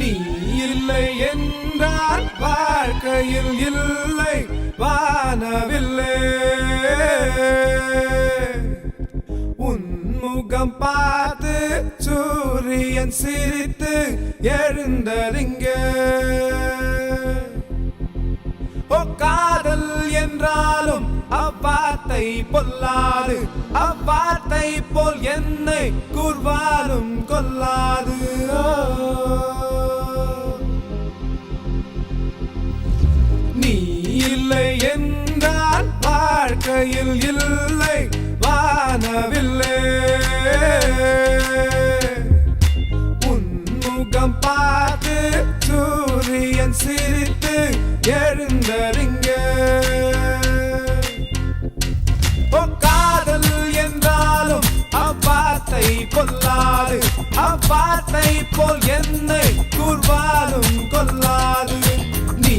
நீ இல்லை என்றால் வாழ்க்கையில் இல்லை வானவில்லை. உன்முகம் பார்த்து சூரியன் சிரித்து எழுந்தறிங்க. ஓ காதல் என்றாலும் அவ்வார்த்தை பொல்லாது, அவ்வார்த்தை போல் என்னை கூர்வாலும் கொல்லாது. நீ இல்லை என்றால் வாழ்க்கையில் இல்லை வானவில்லை. உன்முகம் பார்த்து சூரியன் சிரித்து எழுந்தறிங்க. ஓ காதல் என்றாலும் அவ்வார்த்தை கொல்லாது, அவ்வார்த்தை போல் என்னை கூர்வாலும் கொல்லாது. நீ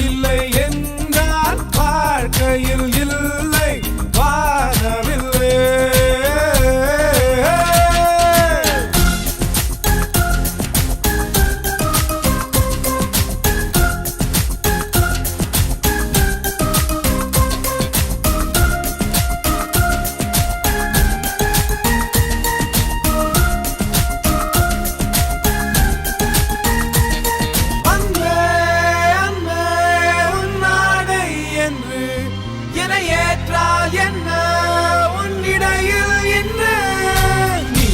இல்லை என்றால் வாழ்க்கையில் இல்லை வானவில்லை. ஏற்றால் என்ன உன்னிடையில் என்ன? நீ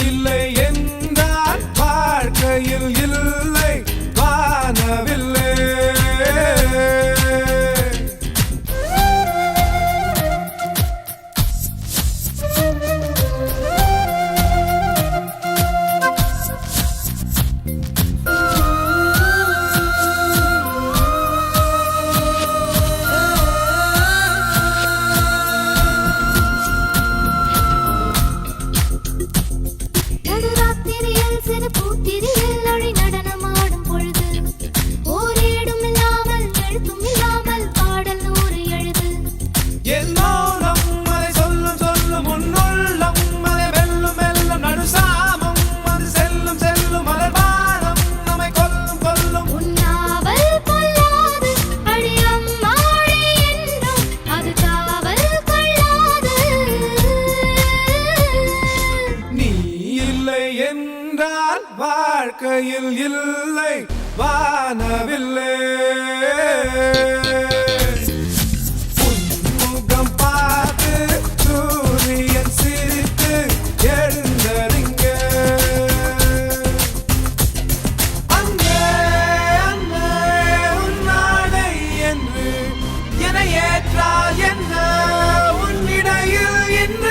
இல்லை என்றால் வாழ்க்கையில் இல்லை வானவில்லை. வாழ்க்கையில் இல்லை வானவில்லை. உன்முகம் பார்த்து சூரியன் சிரித்து எழுந்தறிங்க. அங்கே அங்கே உன்னாடை என்று என ஏற்றால் என்ன உன்னிடையில் என்ன?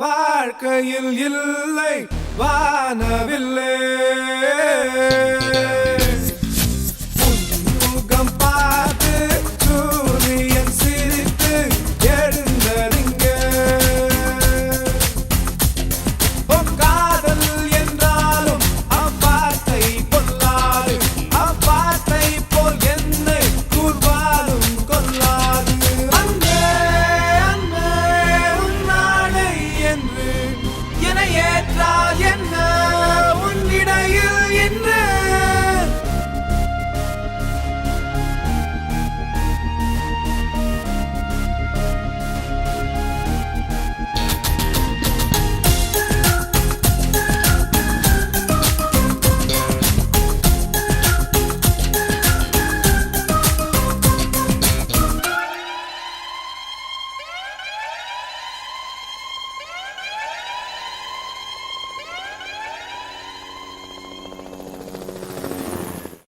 வாழ்க்கையில் இல்லை வானவில்லை.